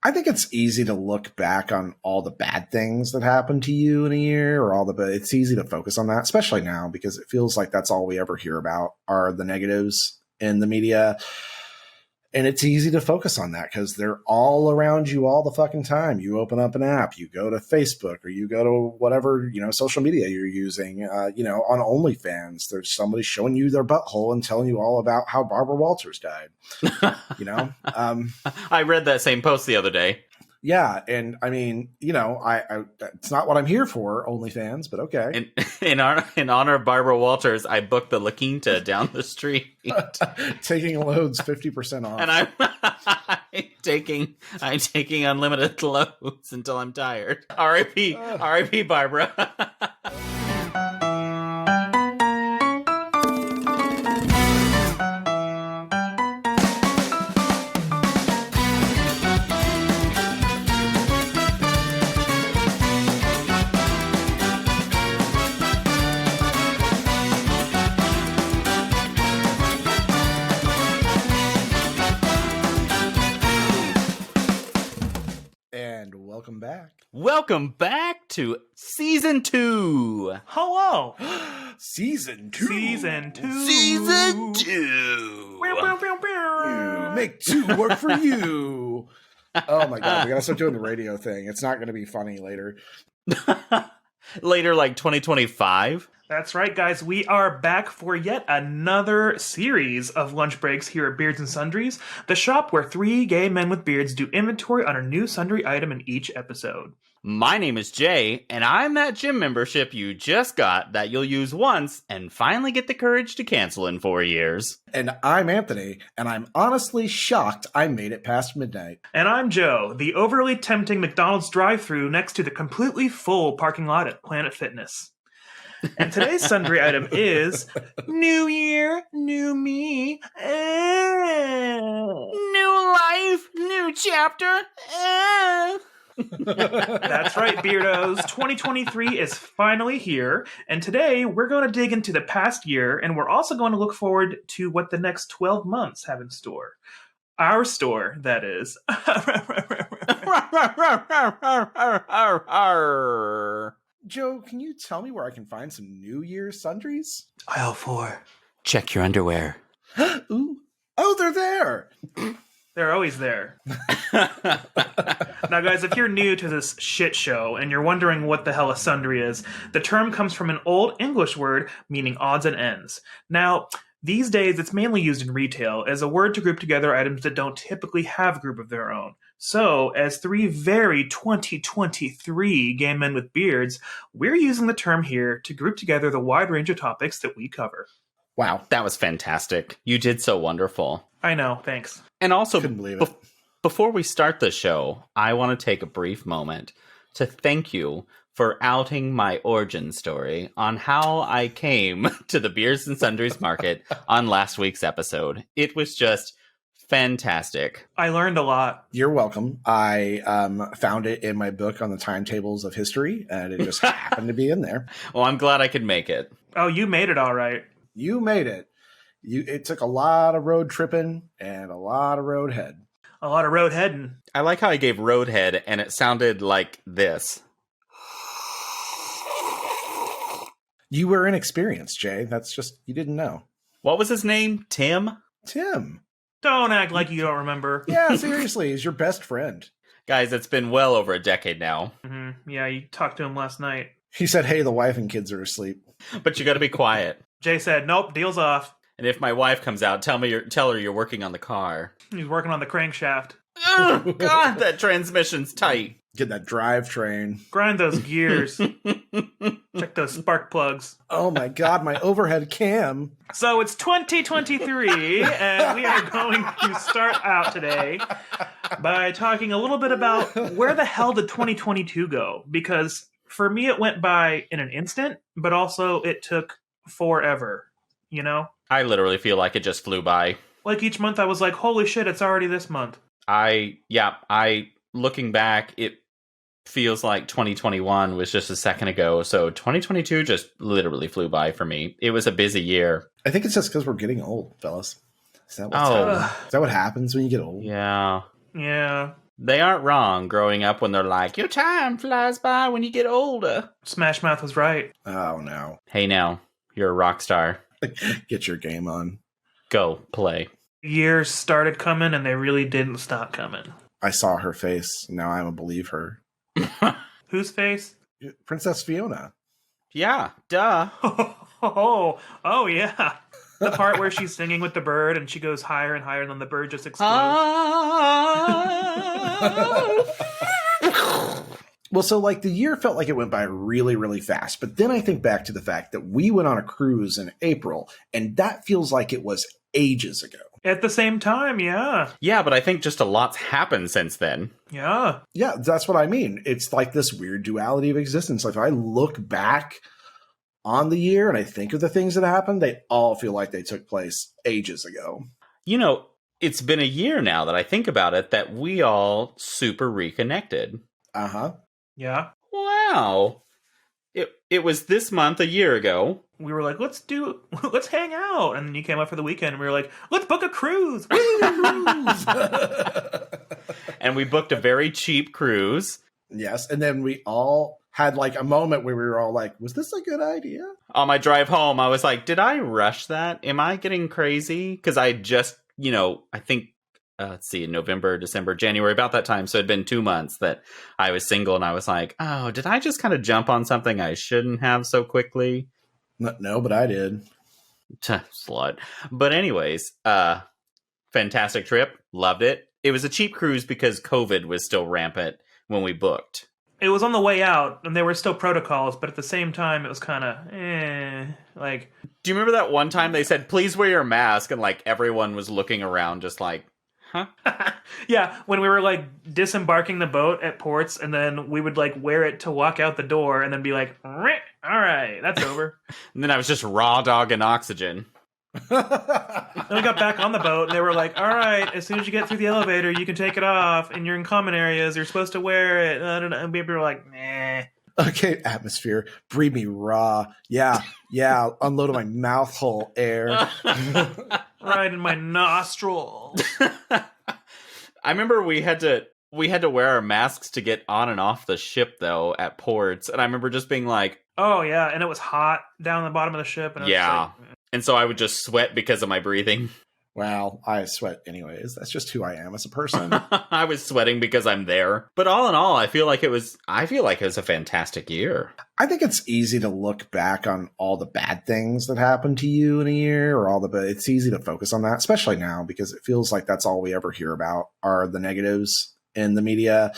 I think it's easy to look back on all the bad things that happened to you in a year, or it's easy to focus on that, especially now, because it feels like that's all we ever hear about are the negatives in the media. And it's easy to focus on that because they're all around you all the fucking time. You open up an app, you go to Facebook, or you go to whatever, social media you're using, on OnlyFans, there's somebody showing you their butthole and telling you all about how Barbara Walters died, I read that same post the other day. Yeah, and I mean, I it's not what I'm here for, OnlyFans, but okay. In honor of Barbara Walters, I booked the La Quinta down the street. Taking loads 50% off. And I'm taking unlimited loads until I'm tired. R.I.P. Barbara. Welcome back to Season 2. Hello. Season 2. Season 2. Season 2. Make 2 work for you. Oh my God, we gotta start doing the radio thing. It's not gonna be funny later. Later, like 2025? That's right, guys. We are back for yet another series of lunch breaks here at Beards and Sundries, the shop where 3 gay men with beards do inventory on a new sundry item in each episode. My name is Jay, and I'm that gym membership you just got that you'll use once and finally get the courage to cancel in 4 years. And I'm Anthony, and I'm honestly shocked I made it past midnight. And I'm Joe, the overly tempting McDonald's drive-thru next to the completely full parking lot at Planet Fitness. And today's sundry item is New Year, New Me. New life, new chapter. That's right, Beardos. 2023 is finally here, and today we're going to dig into the past year, and we're also going to look forward to what the next 12 months have in store. Our store, that is. Joe, can you tell me where I can find some New Year's sundries? Aisle 4. Check your underwear. Ooh. Oh, they're there. They're always there. Now, guys, if you're new to this shit show and you're wondering what the hell a sundry is, the term comes from an old English word meaning odds and ends. Now, these days, it's mainly used in retail as a word to group together items that don't typically have a group of their own. So, as 3 very 2023 gay men with beards, we're using the term here to group together the wide range of topics that we cover. Wow, that was fantastic. You did so wonderful. I know, thanks. And also, couldn't believe it. Before we start the show, I want to take a brief moment to thank you for outing my origin story on how I came to the Beards and Sundries Market on last week's episode. It was just fantastic. I learned a lot. You're welcome. I found it in my book on the timetables of history, and it just happened to be in there. Well, I'm glad I could make it. Oh, you made it all right. You made it. It took a lot of road tripping and a lot of road head. A lot of road heading. I like how I gave roadhead, and it sounded like this. You were inexperienced, Jay. That's just, you didn't know. What was his name? Tim? Tim. Don't act like you don't remember. Yeah, seriously. He's your best friend. Guys, it's been well over a decade now. Mm-hmm. Yeah, you talked to him last night. He said, hey, the wife and kids are asleep. But you gotta be quiet. Jay said, nope, deal's off. And if my wife comes out, tell her you're working on the car. He's working on the crankshaft. Oh, God, that transmission's tight. Get that drivetrain. Grind those gears. Check those spark plugs. Oh my God, my overhead cam. So it's 2023, and we are going to start out today by talking a little bit about where the hell did 2022 go? Because for me, it went by in an instant, but also it took forever, you know? I literally feel like it just flew by. Like each month I was like, holy shit, it's already this month. Looking back, it feels like 2021 was just a second ago. So 2022 just literally flew by for me. It was a busy year. I think it's just because we're getting old, fellas. Is that what happens when you get old? Yeah. Yeah. They aren't wrong growing up when they're like, your time flies by when you get older. Smash Mouth was right. Oh, no. Hey, now, you're a rock star. Get your game on. Go play. Years started coming and they really didn't stop coming. I saw her face. Now I'm a believer. Whose face? Princess Fiona. Yeah, duh. Oh, yeah. The part where she's singing with the bird and she goes higher and higher and then the bird just explodes. Well, so like the year felt like it went by really, really fast. But then I think back to the fact that we went on a cruise in April, and that feels like it was ages ago. At the same time, yeah. Yeah, but I think just a lot's happened since then. Yeah. Yeah, that's what I mean. It's like this weird duality of existence. Like if I look back on the year and I think of the things that happened, they all feel like they took place ages ago. You know, it's been a year now that I think about it that we all super reconnected. Uh-huh. Yeah. Wow. It was this month a year ago. We were like, let's hang out. And then you came up for the weekend and we were like, let's book a cruise. And we booked a very cheap cruise. Yes, and then we all had like a moment where we were all like, was this a good idea? On my drive home, I was like, did I rush that? Am I getting crazy? Because I just, I think, let's see, November, December, January, about that time. So it'd been 2 months that I was single and I was like, oh, did I just kind of jump on something I shouldn't have so quickly? No, but I did. Slut. But anyways, fantastic trip. Loved it. It was a cheap cruise because COVID was still rampant when we booked. It was on the way out, and there were still protocols, but at the same time, it was kind of, like... Do you remember that one time they said, please wear your mask, and, like, everyone was looking around just like, huh? Yeah, when we were, like, disembarking the boat at ports, and then we would, like, wear it to walk out the door, and then be like, all right, that's over. And then I was just raw dogging oxygen. Then we got back on the boat, and they were like, all right, as soon as you get through the elevator, you can take it off, and you're in common areas, you're supposed to wear it. And we were like, nah. Okay, atmosphere, breathe me raw. Yeah, unload my mouth hole air. Right in my nostrils. I remember we had to wear our masks to get on and off the ship, though, at ports. And I remember just being like... Oh, yeah, and it was hot down the bottom of the ship. And yeah. And so I would just sweat because of my breathing. Well, I sweat anyways. That's just who I am as a person. I was sweating because I'm there. But all in all, I feel like it was a fantastic year. I think it's easy to look back on all the bad things that happened to you in a year, or it's easy to focus on that, especially now, because it feels like that's all we ever hear about are the negatives in the media.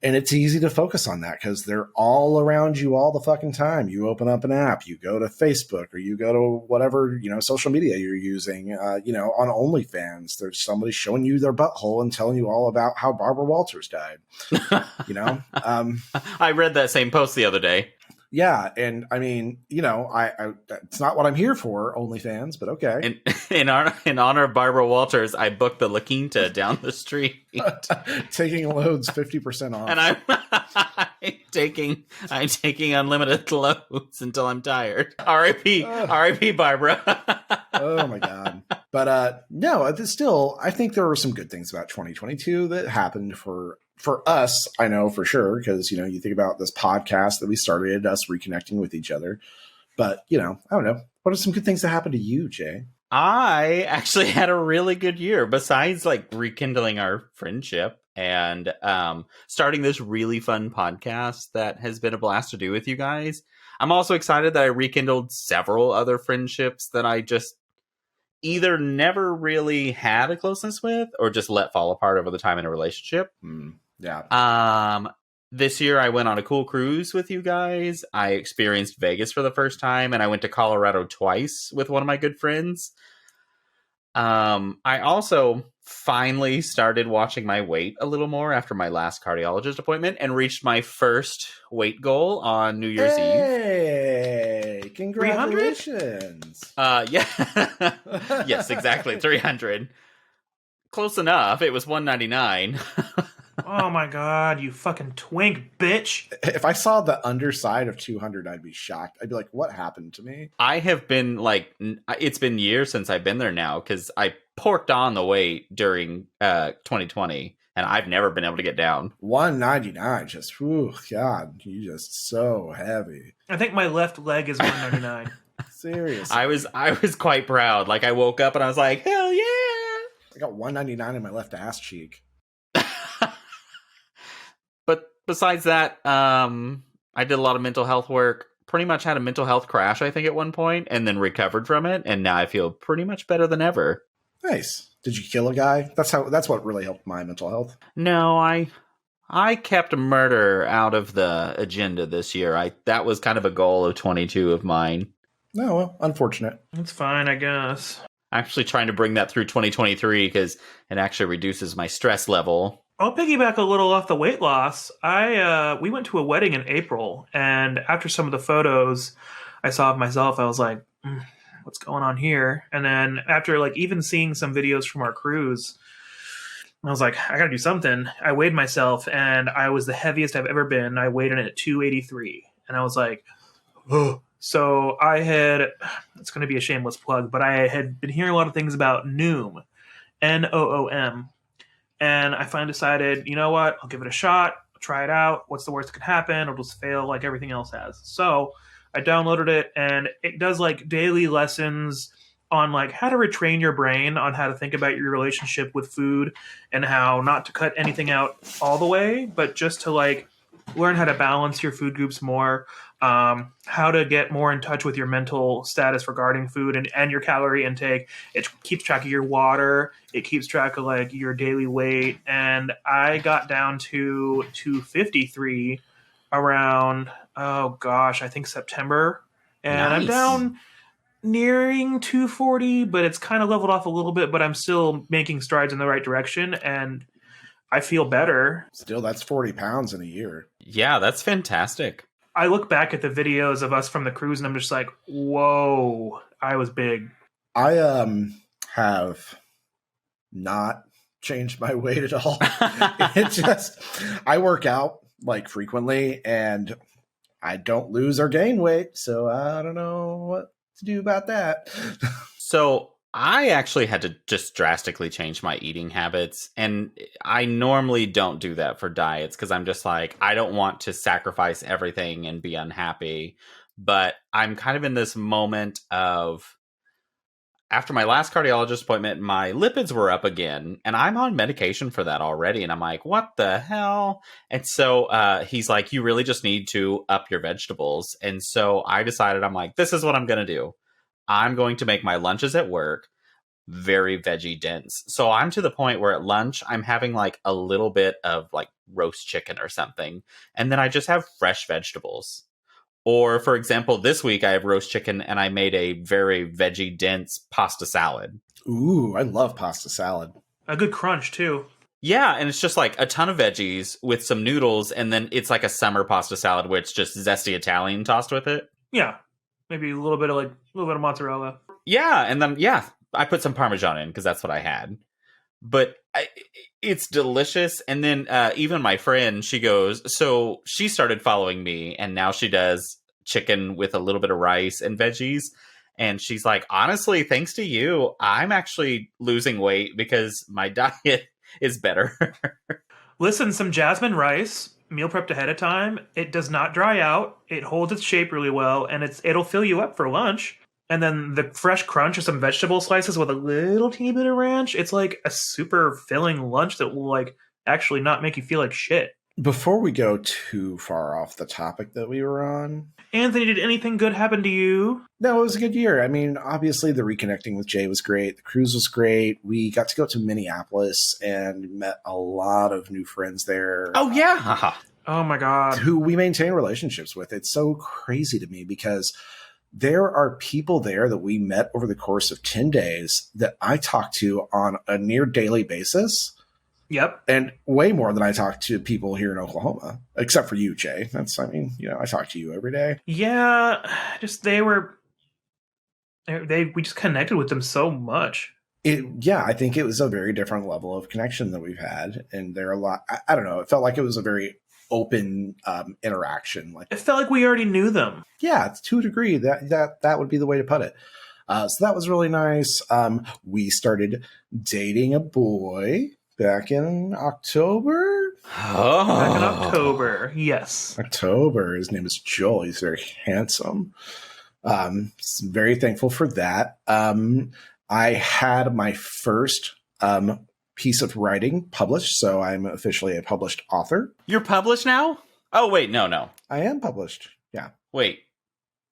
And it's easy to focus on that because they're all around you all the fucking time. You open up an app, you go to Facebook, or you go to whatever, social media you're using, on OnlyFans. There's somebody showing you their butthole and telling you all about how Barbara Walters died. I read that same post the other day. Yeah, and I mean, I it's not what I'm here for, OnlyFans, but okay. In honor of Barbara Walters, I booked the La down the street. Taking loads 50% off. And I'm taking unlimited loads until I'm tired. R.I.P. Barbara. Oh my God. But no, it's still, I think there were some good things about 2022 that happened for us. I know for sure, because, you think about this podcast that we started, us reconnecting with each other. But, I don't know. What are some good things that happened to you, Jay? I actually had a really good year, besides like rekindling our friendship and starting this really fun podcast that has been a blast to do with you guys. I'm also excited that I rekindled several other friendships that I just either never really had a closeness with or just let fall apart over the time in a relationship. Yeah. This year I went on a cool cruise with you guys. I experienced Vegas for the first time, and I went to Colorado twice with one of my good friends. I also finally started watching my weight a little more after my last cardiologist appointment and reached my first weight goal on New Year's Eve. Hey, congratulations. Yeah. Yes, exactly. 300. Close enough. It was 199. Oh my God, you fucking twink, bitch. If I saw the underside of 200, I'd be shocked. I'd be like, what happened to me? I have been it's been years since I've been there now because I porked on the weight during 2020 and I've never been able to get down. 199, just, whew, God, you just so heavy. I think my left leg is 199. Seriously. I was quite proud. Like, I woke up and I was like, hell yeah! I got 199 in my left ass cheek. But besides that, I did a lot of mental health work. Pretty much had a mental health crash, I think, at one point, and then recovered from it, and now I feel pretty much better than ever. Nice. Did you kill a guy? That's what really helped my mental health. No, I kept murder out of the agenda this year. That was kind of a goal of 22 of mine. No, well, unfortunate. It's fine, I guess. I'm actually trying to bring that through 2023 because it actually reduces my stress level. I'll piggyback a little off the weight loss. We went to a wedding in April, and after some of the photos I saw of myself, I was like, what's going on here? And then after like even seeing some videos from our cruise, I was like, I gotta do something. I weighed myself, and I was the heaviest I've ever been. I weighed in at 283, and I was like, oh. So it's going to be a shameless plug, but I had been hearing a lot of things about Noom, Noom. And I finally decided, you know what? I'll give it a shot. I'll try it out. What's the worst that can happen? It'll just fail like everything else has. So I downloaded it, and it does like daily lessons on like how to retrain your brain on how to think about your relationship with food and how not to cut anything out all the way, but just to like learn how to balance your food groups more, how to get more in touch with your mental status regarding food and your calorie intake. It keeps track of your water. It keeps track of like your daily weight. And I got down to 253 around, I think September. And Nice. I'm down nearing 240, but it's kind of leveled off a little bit, but I'm still making strides in the right direction. And I feel better. Still, that's 40 pounds in a year. Yeah, that's fantastic. I look back at the videos of us from the cruise and I'm just like, whoa, I was big. I have not changed my weight at all. It just, I work out like frequently and I don't lose or gain weight. So I don't know what to do about that. So I actually had to just drastically change my eating habits. And I normally don't do that for diets because I'm just like, I don't want to sacrifice everything and be unhappy. But I'm kind of in this moment of, after my last cardiologist appointment, my lipids were up again. And I'm on medication for that already. And I'm like, what the hell? And so he's like, you really just need to up your vegetables. And so I decided, I'm like, this is what I'm going to do. I'm going to make my lunches at work very veggie dense. So I'm to the point where at lunch, I'm having like a little bit of like roast chicken or something. And then I just have fresh vegetables. Or for example, this week I have roast chicken and I made a very veggie dense pasta salad. Ooh, I love pasta salad. A good crunch too. Yeah, and it's just like a ton of veggies with some noodles. And then it's like a summer pasta salad where it's just zesty Italian tossed with it. Yeah. Maybe a little bit of mozzarella. Yeah, and then I put some Parmesan in because that's what I had. But it's delicious. And then even my friend, she goes, so she started following me and now she does chicken with a little bit of rice and veggies. And she's like, honestly, thanks to you, I'm actually losing weight because my diet is better. Listen, some jasmine rice, meal prepped ahead of time. It does not dry out. It holds its shape really well, and it'll fill you up for lunch. And then the fresh crunch of some vegetable slices with a little teeny bit of ranch. It's like a super filling lunch that will like actually not make you feel like shit. Before we go too far off the topic that we were on, Anthony, did anything good happen to you? no, it was a good year. I mean, obviously the reconnecting with Jay was great. The cruise was great. We got to go to Minneapolis and met a lot of new friends there. Oh, yeah. Oh my God. Who we maintain relationships with. It's so crazy to me because there are people there that we met over the course of 10 days that I talk to on a near daily basis. Yep. And way more than I talk to people here in Oklahoma, except for you, Jay. I talk to you every day. Yeah. Just we just connected with them so much. I think it was a very different level of connection that we've had. And there are a lot, I don't know, it felt like it was a very open interaction. Like It felt like we already knew them. Yeah, to a degree, that would be the way to put it. So that was really nice. We started dating a boy back in October. Back in October, yes. October. His name is Joel. He's very handsome. Very thankful for that. I had my first piece of writing published, so I'm officially a published author. You're published now? Oh, wait, no. I am published. Yeah. Wait,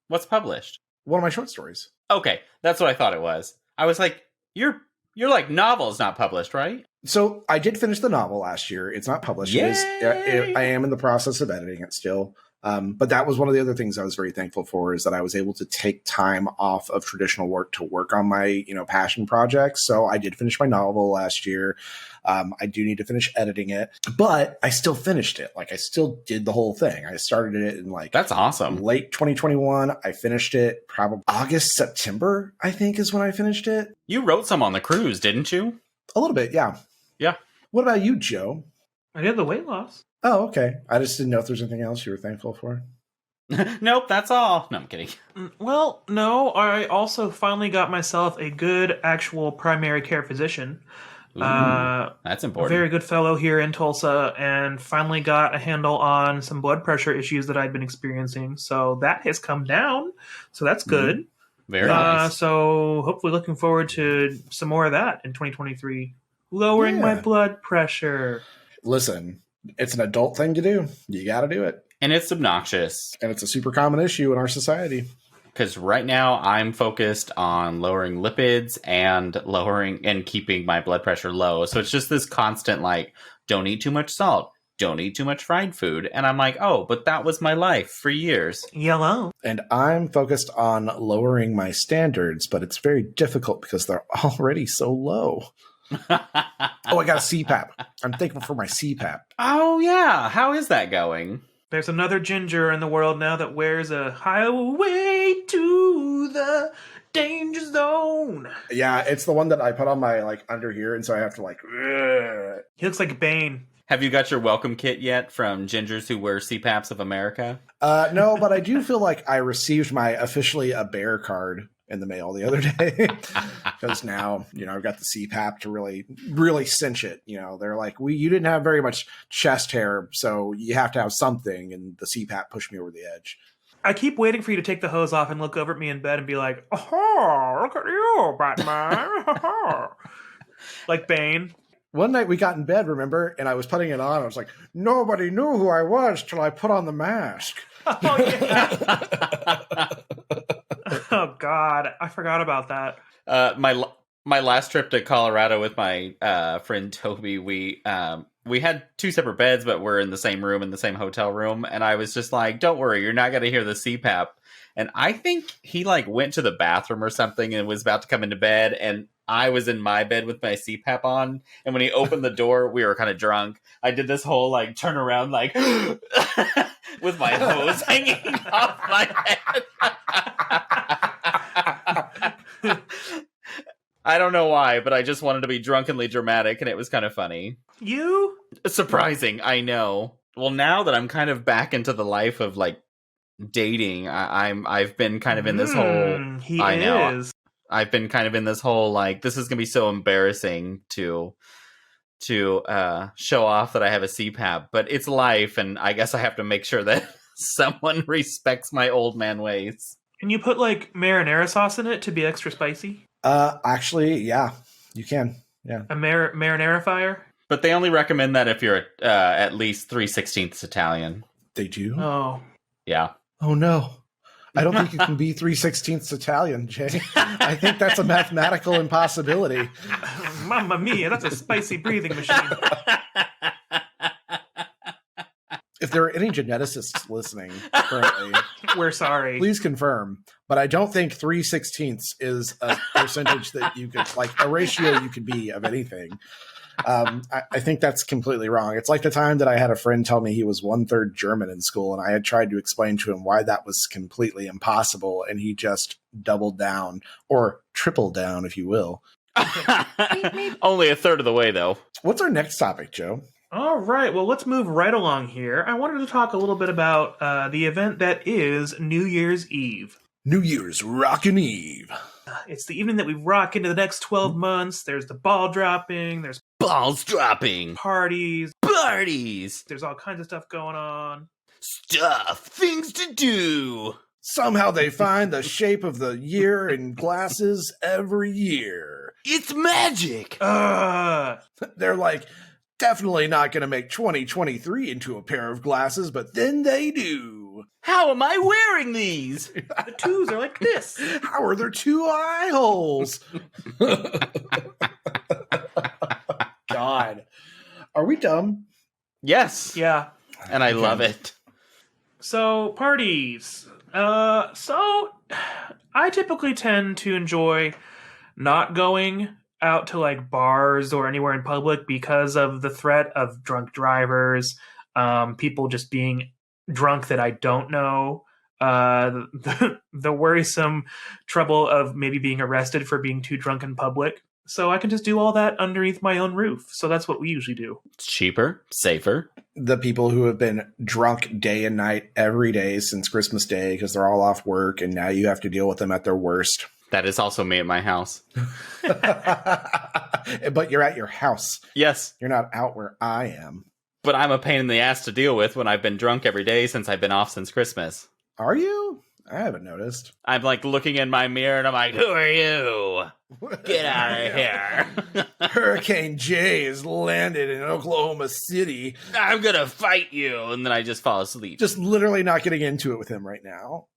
what's published? One of my short stories. Okay, that's what I thought it was. I was like, your like novel's not published, right? So I did finish the novel last year. It's not published. I am in the process of editing it still. But that was one of the other things I was very thankful for, is that I was able to take time off of traditional work to work on my, passion projects. So I did finish my novel last year. I do need to finish editing it, but I still finished it. Like, I still did the whole thing. I started it in that's awesome. Late 2021. I finished it probably August, September, I think, is when I finished it. You wrote some on the cruise, didn't you? A little bit. Yeah. Yeah. What about you, Joe? I did the weight loss. Oh, okay. I just didn't know if there's anything else you were thankful for. Nope, that's all. No, I'm kidding. Well, no, I also finally got myself a good actual primary care physician. Ooh, that's A important. very good fellow here in Tulsa, and finally got a handle on some blood pressure issues that I'd been experiencing. So that has come down. So that's good. Very nice. So hopefully looking forward to some more of that in 2023. Lowering my blood pressure. Listen, it's an adult thing to do. You got to do it. And it's obnoxious. And it's a super common issue in our society. Because right now I'm focused on lowering lipids and keeping my blood pressure low. So it's just this constant, don't eat too much salt. Don't eat too much fried food. And I'm like, oh, but that was my life for years. Yellow. And I'm focused on lowering my standards, but it's very difficult because they're already so low. Oh, I got a CPAP. I'm thankful for my CPAP. Oh, yeah. How is that going? There's another ginger in the world now that wears a highway to the danger zone. Yeah, it's the one that I put on my, under here, and so I have to, ugh. He looks like Bane. Have you got your welcome kit yet from Gingers Who Wear CPAPs of America? No, but I do feel like I received my officially a bear card in the mail the other day, because now, I've got the CPAP to really cinch it. They're like, you didn't have very much chest hair, so you have to have something. And the CPAP pushed me over the edge. I keep waiting for you to take the hose off and look over at me in bed and be like, oh, look at you, Batman. Like Bane. One night we got in bed, remember? And I was putting it on. I was like, nobody knew who I was till I put on the mask. Oh, yeah. Oh, God. I forgot about that. My last trip to Colorado with my friend Toby, we had two separate beds, but we're in the same room, in the same hotel room. And I was just like, don't worry, you're not going to hear the CPAP. And I think he went to the bathroom or something and was about to come into bed. And I was in my bed with my CPAP on. And when he opened the door, we were kind of drunk. I did this whole turn around, with my hose hanging off my head. I don't know why, but I just wanted to be drunkenly dramatic, and it was kind of funny. You? Surprising, I know. Well, now that I'm kind of back into the life of dating, I've been kind of in this whole. I've been kind of in this whole this is gonna be so embarrassing to show off that I have a CPAP, but it's life, and I guess I have to make sure that someone respects my old man ways. Can you put marinara sauce in it to be extra spicy? Actually, yeah, you can. Yeah, a marinara fire. But they only recommend that if you're at least 3/16 Italian. They do. Oh, yeah. Oh no. I don't think you can be 3/16 Italian, Jay. I think that's a mathematical impossibility. Mamma mia, that's a spicy breathing machine. If there are any geneticists listening currently, we're sorry. Please confirm. But I don't think 3/16 is a percentage that you could, a ratio you could be of anything. I think that's completely wrong. It's like the time that I had a friend tell me he was 1/3 German in school, and I had tried to explain to him why that was completely impossible, and he just doubled down, or tripled down, if you will. Only a third of the way, though. What's our next topic, Joe? All right, well, let's move right along here. I wanted to talk a little bit about the event that is New Year's Eve. New Year's Rockin' Eve. It's the evening that we rock into the next 12 months. There's the ball dropping. There's balls dropping, Parties. parties, There's all kinds of stuff going on. stuff, things to do. Somehow they find the shape of the year in glasses every year. It's magic. They're like, definitely not going to make 2023 into a pair of glasses, but then they do. How am I wearing these? The twos are like this. How are there 2 eye holes? God. Are we dumb? Yes. Yeah. And I love it. So, parties. So I typically tend to enjoy not going out to like bars or anywhere in public because of the threat of drunk drivers, people just being drunk that I don't know, the worrisome trouble of maybe being arrested for being too drunk in public. So I can just do all that underneath my own roof. So that's what we usually do. It's cheaper, safer. The people who have been drunk day and night every day since Christmas Day because they're all off work, and now you have to deal with them at their worst. That is also me at my house. But you're at your house. Yes. You're not out where I am. But I'm a pain in the ass to deal with when I've been drunk every day since I've been off since Christmas. Are you? I haven't noticed. I'm like looking in my mirror and I'm like, who are you? Get out of here. Hurricane J has landed in Oklahoma City. I'm going to fight you. And then I just fall asleep. Just literally not getting into it with him right now.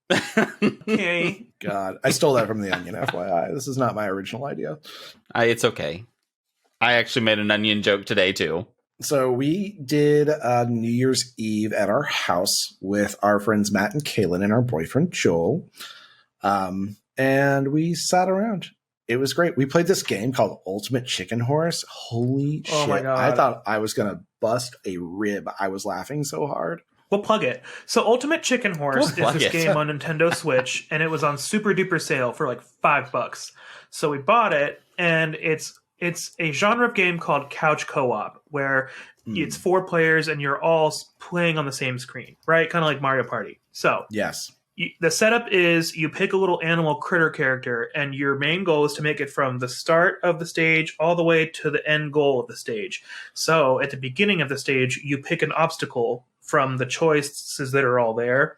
Okay. God, I stole that from The Onion, FYI. This is not my original idea. It's okay. I actually made an onion joke today, too. So we did New Year's Eve at our house with our friends Matt and Kaylin and our boyfriend Joel. And we sat around. It was great. We played this game called Ultimate Chicken Horse. Holy Oh shit. my God. I thought I was going to bust a rib. I was laughing so hard. We'll plug it. So Ultimate Chicken Horse is plug this it. game on Nintendo Switch, and it was on super duper sale for like $5. So we bought it, and it's a genre of game called couch co-op, where it's 4 players and you're all playing on the same screen, right? Kind of like Mario Party. So Yes. the setup is you pick a little animal critter character, and your main goal is to make it from the start of the stage all the way to the end goal of the stage. So at the beginning of the stage, you pick an obstacle from the choices that are all there,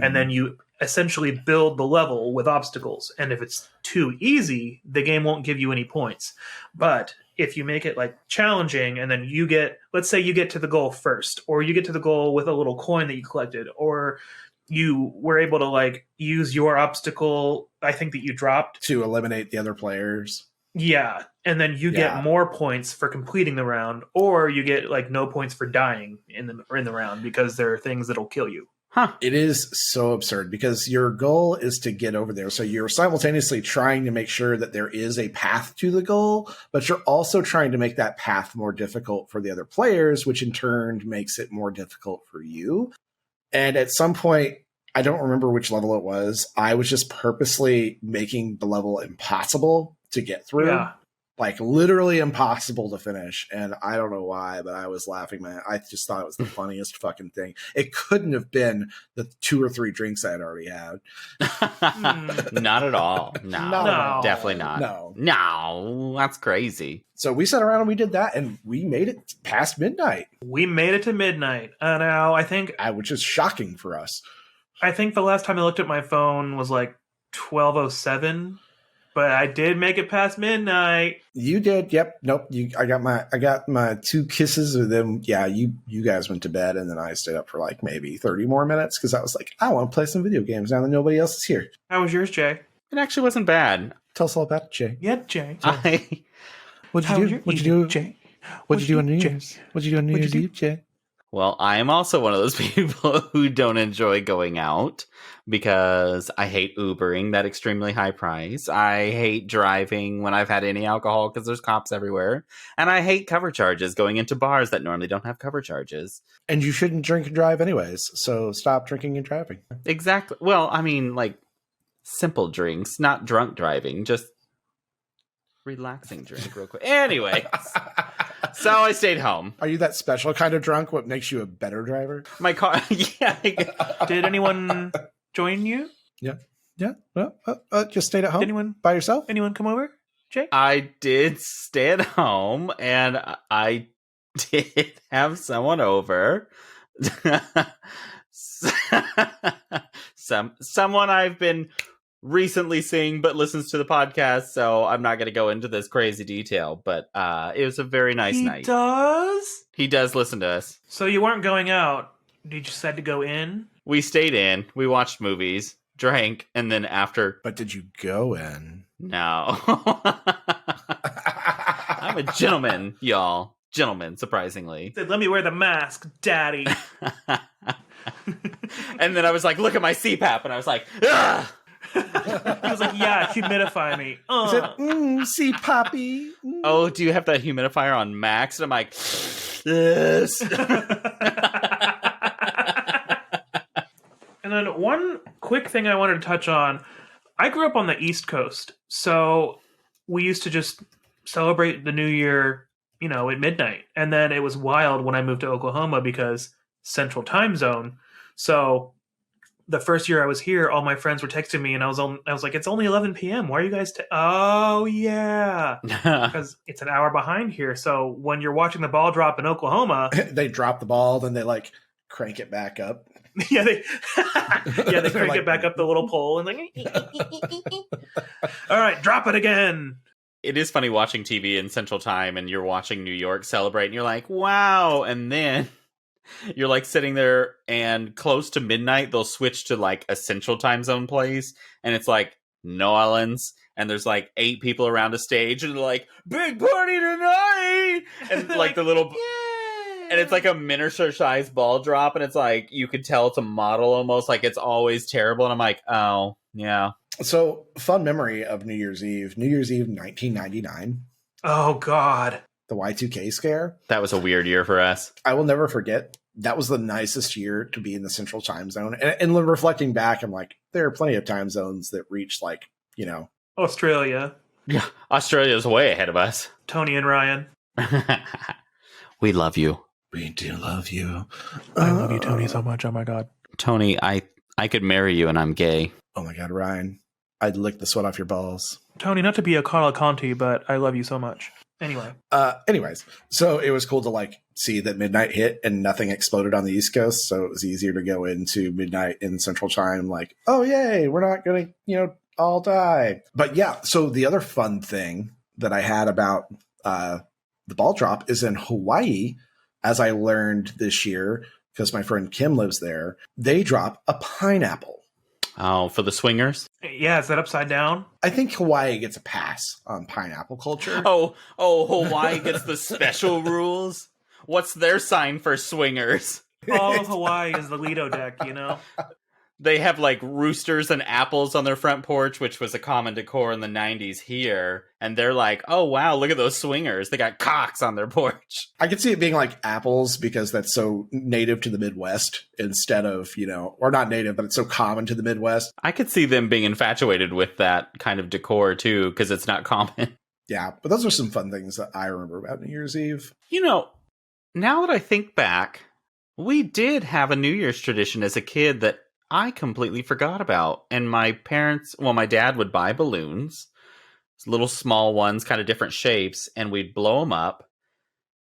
and then you essentially build the level with obstacles. And if it's too easy, the game won't give you any points. But if you make it like challenging, and then you get, let's say you get to the goal first, or you get to the goal with a little coin that you collected, or you were able to like use your obstacle, I think that you dropped, To eliminate the other players. yeah, and then you Yeah. get more points for completing the round, or you get like no points for dying in the round because there are things that'll kill you. Huh. It is so absurd because your goal is to get over there. So you're simultaneously trying to make sure that there is a path to the goal, but you're also trying to make that path more difficult for the other players, which in turn makes it more difficult for you. And at some point, I don't remember which level it was, I was just purposely making the level impossible to get through. Yeah. Like literally impossible to finish. And I don't know why, but I was laughing, man. I just thought it was the funniest fucking thing. It couldn't have been the 2 or 3 drinks I had already had. Not at all. No, definitely not. No, that's crazy. So we sat around and we did that, and we made it past midnight, We made it to midnight. Now I think which is shocking for us. the last time I looked at my phone was like 12:07, but I did make it past midnight. You did. Yep. Nope. I got my 2 kisses with them. Yeah. You guys went to bed, and then I stayed up for like maybe 30 more minutes because I was like, I want to play some video games now that nobody else is here. How was yours, Jay? It actually wasn't bad. Tell us all about it, Jay. Yeah, Jay. What'd How you was do? your What'd you evening, do? Jay? What'd you do on New Jay? Year's? What'd you do on New Year's Eve, Jay? Well, I am also one of those people who don't enjoy going out because I hate Ubering that extremely high price. I hate driving when I've had any alcohol because there's cops everywhere. And I hate cover charges going into bars that normally don't have cover charges. And you shouldn't drink and drive anyways. So stop drinking and driving. Exactly. Well, I mean, like simple drinks, not drunk driving, just relaxing drink real quick. Anyways. So I stayed home. Are you that special kind of drunk? What makes you a better driver? My car, yeah. Did anyone join you? Yeah. Well, just stayed at home Did anyone by yourself. come over? Jake? I did stay at home, and I did have someone over. Someone I've been recently seeing but listens to the podcast, so I'm not going to go into this crazy detail, but it was a very nice night. He does? He does listen to us. So you weren't going out. Did you decide to go in? We stayed in, we watched movies, drank, and then after... But did you go in? No. I'm a gentleman, y'all. Gentleman, surprisingly. Said, let me wear the mask, daddy. And then I was like, look at my CPAP, and I was like, ugh! He was like, yeah, humidify me. He said, see, Poppy. Oh, do you have that humidifier on max? And I'm like, yes. And then one quick thing I wanted to touch on. I grew up on the East Coast, so we used to just celebrate the New Year, at midnight. And then it was wild when I moved to Oklahoma because Central Time Zone. So the first year I was here, all my friends were texting me, and I was like, it's only 11 p.m. Why are you guys? Oh yeah, because it's an hour behind here. So when you're watching the ball drop in Oklahoma, they drop the ball, then they like crank it back up. Yeah, they crank it back up the little pole and like, all right, drop it again. It is funny watching TV in Central Time, and you're watching New York celebrate, and you're like, wow, and then you're like sitting there, and close to midnight they'll switch to like a Central Time Zone place, and it's like New Orleans, and there's like 8 people around a stage, and they're like, big party tonight, and like the little and it's like a miniature sized ball drop, and it's like you could tell it's a model almost, like it's always terrible, and I'm like, oh yeah. So fun memory of New Year's Eve 1999. Oh god, the Y2K scare. That was a weird year for us. I will never forget. That was the nicest year to be in the Central Time Zone. And reflecting back, I'm like, there are plenty of time zones that reach like, Australia. Yeah, Australia's way ahead of us. Tony and Ryan. We love you. We do love you. I love you, Tony, so much. Oh my god. Tony, I could marry you, and I'm gay. Oh my god, Ryan. I'd lick the sweat off your balls. Tony, not to be a Carla Conti, but I love you so much. Anyway. Anyways, so it was cool to like see that midnight hit and nothing exploded on the East Coast. So it was easier to go into midnight in Central Time, like, oh yay, we're not gonna, all die. But yeah, so the other fun thing that I had about the ball drop is in Hawaii, as I learned this year, because my friend Kim lives there, they drop a pineapple. Oh, for the swingers? Yeah, is that upside down? I think Hawaii gets a pass on pineapple culture. Oh, Hawaii gets the special rules? What's their sign for swingers? All of Hawaii is the Lido deck, They have like roosters and apples on their front porch, which was a common decor in the 90s here. And they're like, oh, wow, look at those swingers. They got cocks on their porch. I could see it being like apples because that's so native to the Midwest instead of, or not native, but it's so common to the Midwest. I could see them being infatuated with that kind of decor, too, because it's not common. Yeah, but those are some fun things that I remember about New Year's Eve. Now that I think back, we did have a New Year's tradition as a kid that I completely forgot about. And my dad would buy balloons, little small ones, kind of different shapes, and we'd blow them up.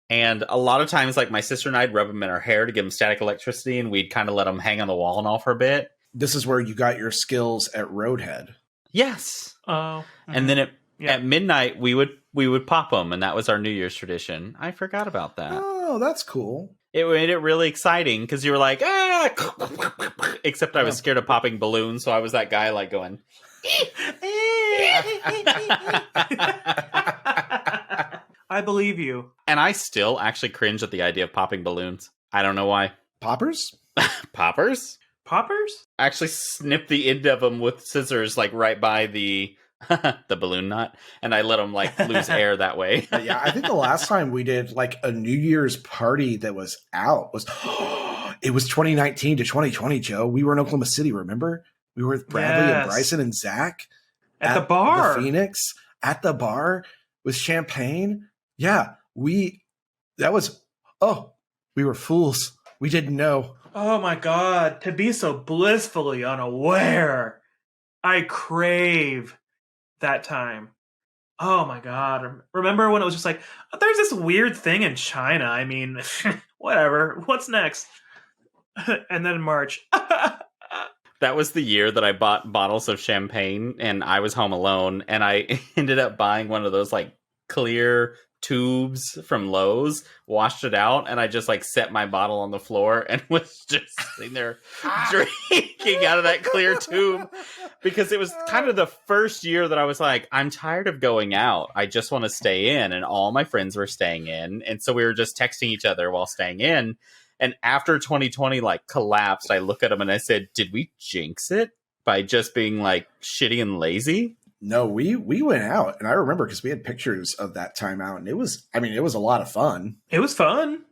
And a lot of times, like my sister and I'd rub them in our hair to give them static electricity, and we'd kind of let them hang on the wall and all for a bit. This is where you got your skills at Roadhead. Yes. Oh. And then at midnight, we would pop them, and that was our New Year's tradition. I forgot about that. Oh, that's cool. It made it really exciting because you were like, ah! Except I was scared of popping balloons, so I was that guy like going. I believe you. And I still actually cringe at the idea of popping balloons. I don't know why. Poppers? Poppers? Poppers? I actually snip the end of them with scissors, like right by the balloon knot, and I let them like lose air that way. Yeah, I think the last time we did like a New Year's party that was out was it was 2019 to 2020, Joe. We were in Oklahoma City, remember? We were with Bradley and Bryson and Zach at the bar. The Phoenix at the bar with champagne. Yeah, we were fools. We didn't know. Oh my god, to be so blissfully unaware. I crave that time. Oh my god. Remember when it was just like, there's this weird thing in China. I mean, whatever. What's next? And then in March. That was the year that I bought bottles of champagne and I was home alone and I ended up buying one of those like clear tubes from Lowe's, washed it out, and I just like set my bottle on the floor and was just sitting there drinking out of that clear tube because it was kind of the first year that I was like, I'm tired of going out. I just want to stay in. And all my friends were staying in. And so we were just texting each other while staying in. And after 2020 like collapsed, I look at them and I said, did we jinx it by just being like shitty and lazy? No, we went out, and I remember because we had pictures of that time out, and it was a lot of fun. It was fun.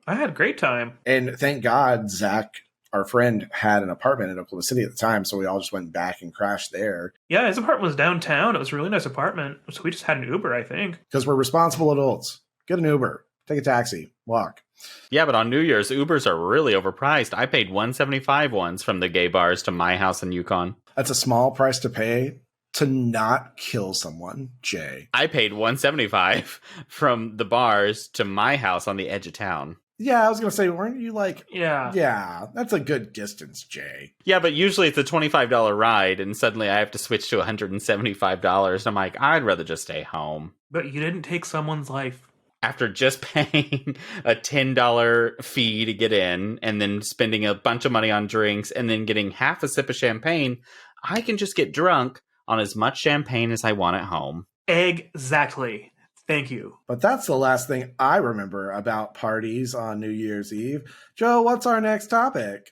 I had a great time. And thank God Zach, our friend, had an apartment in Oklahoma City at the time, so we all just went back and crashed there. Yeah, his apartment was downtown. It was a really nice apartment. So we just had an Uber, I think. Because we're responsible adults. Get an Uber. Take a taxi. Walk. Yeah, but on New Year's, Ubers are really overpriced. I paid $175 once from the gay bars to my house in Yukon. That's a small price to pay to not kill someone, Jay. I paid $175 from the bars to my house on the edge of town. Yeah, I was going to say, weren't you like... Yeah. Yeah, that's a good distance, Jay. Yeah, but usually it's a $25 ride, and suddenly I have to switch to $175. I'm like, I'd rather just stay home. But you didn't take someone's life. After just paying a $10 fee to get in, and then spending a bunch of money on drinks, and then getting half a sip of champagne, I can just get drunk on as much champagne as I want at home. Exactly. Thank you. But that's the last thing I remember about parties on New Year's Eve. Joe, what's our next topic?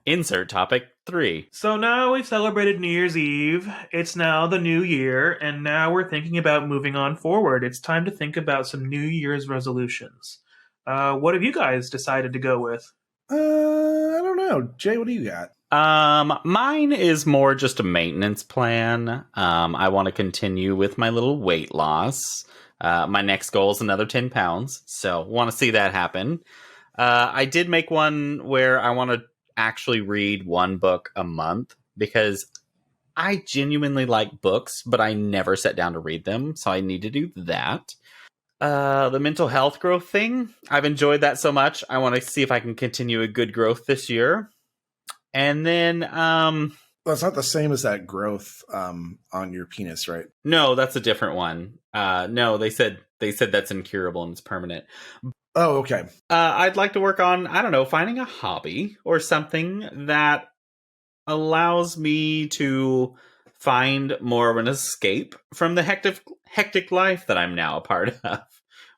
Insert topic 3. So now we've celebrated New Year's Eve. It's now the new year, and now we're thinking about moving on forward. It's time to think about some New Year's resolutions. What have you guys decided to go with? I don't know. Jay, what do you got? Mine is more just a maintenance plan. I want to continue with my little weight loss. My next goal is another 10 pounds. So want to see that happen. I did make one where I want to actually read one book a month because I genuinely like books, but I never sat down to read them. So I need to do that. The mental health growth thing, I've enjoyed that so much. I want to see if I can continue a good growth this year. And then, well, it's not the same as that growth on your penis, right? No, that's a different one. No, they said that's incurable and it's permanent. Oh, okay. I'd like to work on, I don't know, finding a hobby or something that allows me to find more of an escape from the hectic life that I'm now a part of,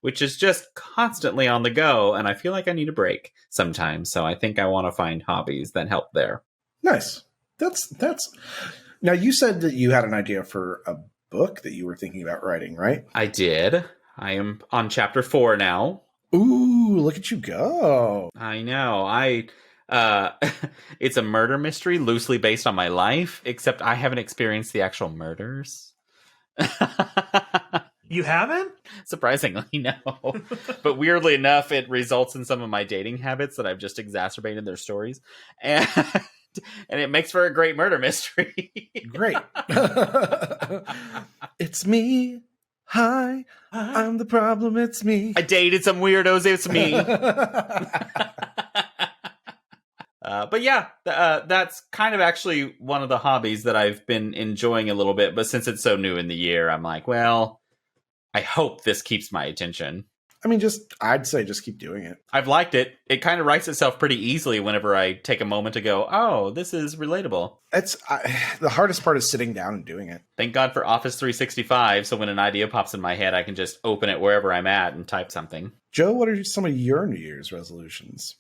which is just constantly on the go, and I feel like I need a break sometimes. So I think I want to find hobbies that help there. Nice. That's Now, you said that you had an idea for a book that you were thinking about writing, right? I did. I am on chapter 4 now. Ooh, look at you go. I know. It's a murder mystery loosely based on my life, except I haven't experienced the actual murders. You haven't? Surprisingly, no. But weirdly enough, it results in some of my dating habits that I've just exacerbated their stories. And it makes for a great murder mystery. Great. It's me. Hi, I'm the problem. It's me. I dated some weirdos. It's me. But yeah, that's kind of actually one of the hobbies that I've been enjoying a little bit. But since it's so new in the year, I'm like, well, I hope this keeps my attention. I mean, I'd say just keep doing it. I've liked it. It kind of writes itself pretty easily whenever I take a moment to go, oh, this is relatable. The hardest part is sitting down and doing it. Thank God for Office 365. So when an idea pops in my head, I can just open it wherever I'm at and type something. Joe, what are some of your New Year's resolutions?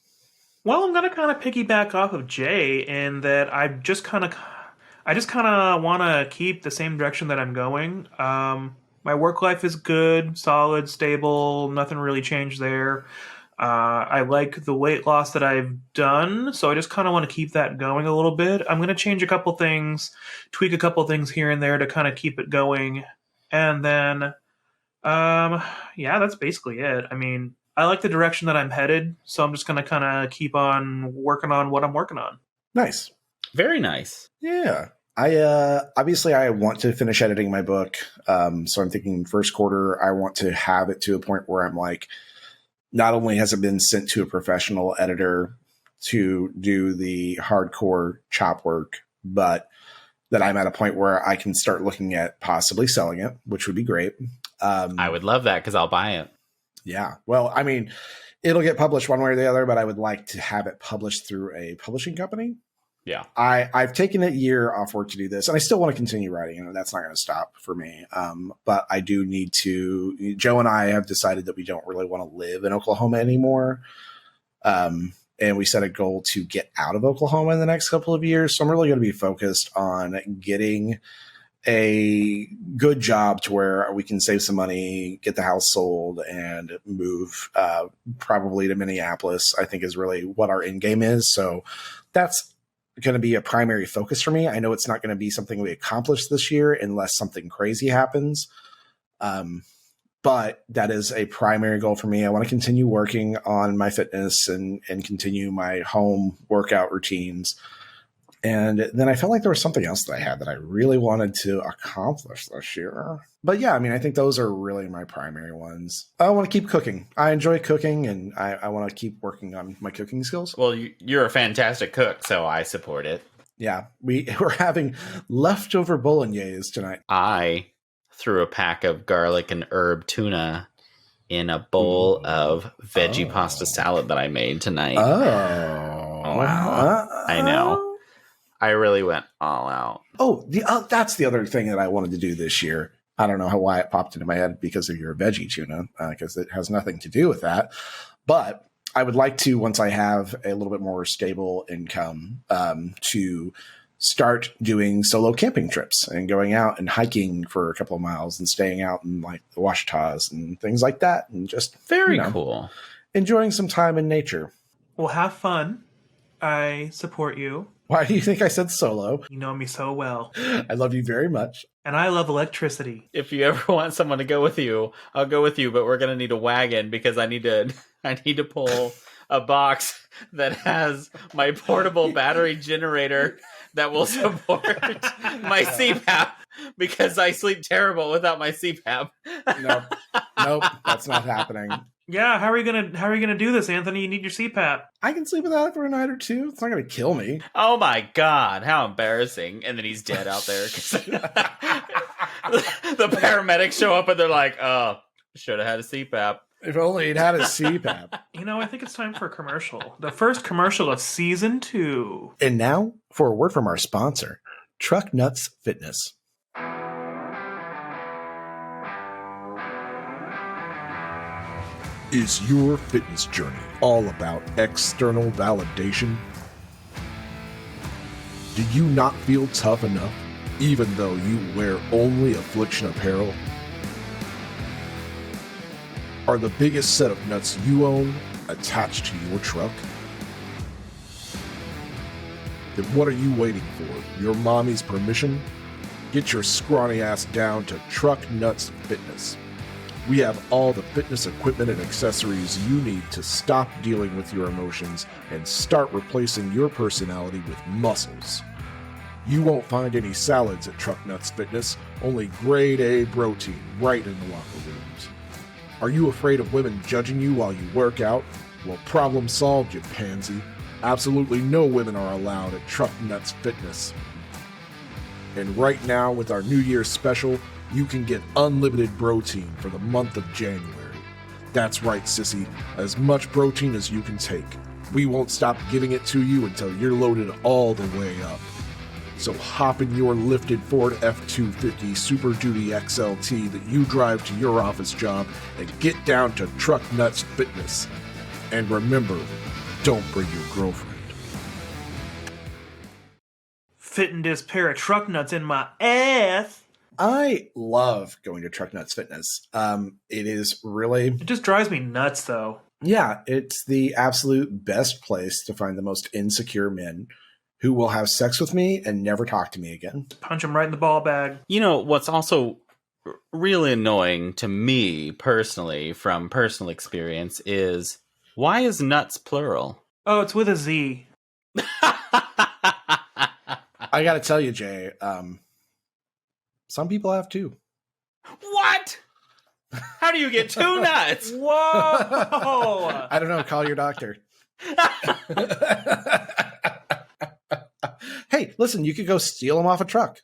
Well, I'm going to kind of piggyback off of Jay in that I just kind of want to keep the same direction that I'm going. My work life is good, solid, stable, nothing really changed there. I like the weight loss that I've done, so I just kind of want to keep that going a little bit. I'm going to change a couple things, tweak a couple things here and there to kind of keep it going. And then, yeah, that's basically it. I mean, I like the direction that I'm headed, so I'm just going to kind of keep on working on what I'm working on. Nice. Very nice. Yeah. Obviously I want to finish editing my book. So I'm thinking first quarter, I want to have it to a point where I'm like, not only has it been sent to a professional editor to do the hardcore chop work, but that I'm at a point where I can start looking at possibly selling it, which would be great. I would love that because I'll buy it. Yeah. Well, I mean, it'll get published one way or the other, but I would like to have it published through a publishing company. Yeah. I've taken a year off work to do this, and I still want to continue writing, and that's not going to stop for me. But I do need to. Joe and I have decided that we don't really want to live in Oklahoma anymore. And we set a goal to get out of Oklahoma in the next couple of years. So I'm really going to be focused on getting a good job to where we can save some money, get the house sold, and move probably to Minneapolis, I think is really what our end game is. So that's going to be a primary focus for me. I know it's not going to be something we accomplish this year unless something crazy happens. But that is a primary goal for me. I want to continue working on my fitness and continue my home workout routines. And then I felt like there was something else that I had that I really wanted to accomplish this year. But yeah, I mean, I think those are really my primary ones. I want to keep cooking. I enjoy cooking, and I want to keep working on my cooking skills. Well, you're a fantastic cook, so I support it. Yeah, we're having leftover bolognese tonight. I threw a pack of garlic and herb tuna in a bowl of veggie pasta salad that I made tonight. Oh. Wow. I know. I really went all out. Oh, that's the other thing that I wanted to do this year. I don't know why it popped into my head because of your veggie tuna, because it has nothing to do with that. But I would like to, once I have a little bit more stable income, to start doing solo camping trips and going out and hiking for a couple of miles and staying out in like the Ouachitas and things like that. And just very cool. Enjoying some time in nature. Well, have fun. I support you. Why do you think I said solo? You know me so well. I love you very much. And I love electricity. If you ever want someone to go with you, I'll go with you, but we're going to need a wagon because I need to pull a box that has my portable battery generator that will support my CPAP because I sleep terrible without my CPAP. Nope, that's not happening. Yeah, how are you gonna do this, Anthony? You need your CPAP. I can sleep without it for a night or two. It's not gonna kill me. Oh my god, how embarrassing! And then he's dead out there. The paramedics show up and they're like, "Oh, should have had a CPAP." If only he'd had a CPAP. I think it's time for a commercial. The first commercial of season 2. And now for a word from our sponsor, Truck Nuts Fitness. Is your fitness journey all about external validation? Do you not feel tough enough, even though you wear only Affliction apparel? Are the biggest set of nuts you own attached to your truck? Then what are you waiting for? Your mommy's permission? Get your scrawny ass down to Truck Nuts Fitness. We have all the fitness equipment and accessories you need to stop dealing with your emotions and start replacing your personality with muscles. You won't find any salads at Truck Nuts Fitness, only grade A protein right in the locker rooms. Are you afraid of women judging you while you work out? Well, problem solved, you pansy. Absolutely no women are allowed at Truck Nuts Fitness. And right now, with our New Year's special, you can get unlimited protein for the month of January. That's right, sissy. As much protein as you can take. We won't stop giving it to you until you're loaded all the way up. So hop in your lifted Ford F-250 Super Duty XLT that you drive to your office job and get down to Truck Nuts Fitness. And remember, don't bring your girlfriend. Fitting this pair of truck nuts in my ass. I love going to Truck Nuts Fitness. It is really... It just drives me nuts, though. Yeah, it's the absolute best place to find the most insecure men who will have sex with me and never talk to me again. Punch them right in the ball bag. What's also really annoying to me personally, from personal experience, is why is nuts plural? Oh, it's with a Z. I got to tell you, Jay, some people have two. What? How do you get two nuts? Whoa! I don't know. Call your doctor. Hey, listen, you could go steal them off a truck.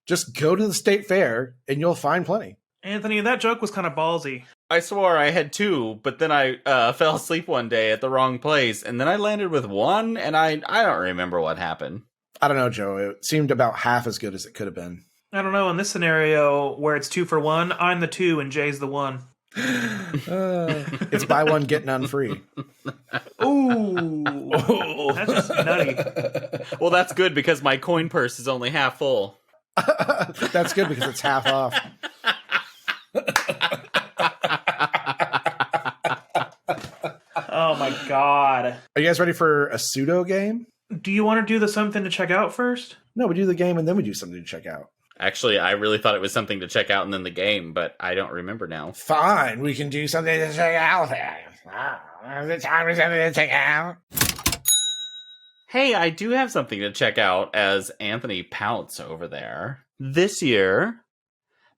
Just go to the state fair and you'll find plenty. Anthony, that joke was kind of ballsy. I swore I had two, but then I fell asleep one day at the wrong place, and then I landed with one, and I don't remember what happened. I don't know, Joe. It seemed about half as good as it could have been. I don't know. In this scenario where it's 2 for 1, I'm the 2 and Jay's the 1. It's buy one, get none free. Ooh. That's just nutty. Well, that's good because my coin purse is only half full. That's good because it's half off. Oh my god. Are you guys ready for a pseudo game? Do you want to do the something to check out first? No, we do the game and then we do something to check out. Actually, I really thought it was something to check out and then the game, but I don't remember now. Fine, we can do something to check out. It's time for something to check out. Hey, I do have something to check out as Anthony pouts over there. This year,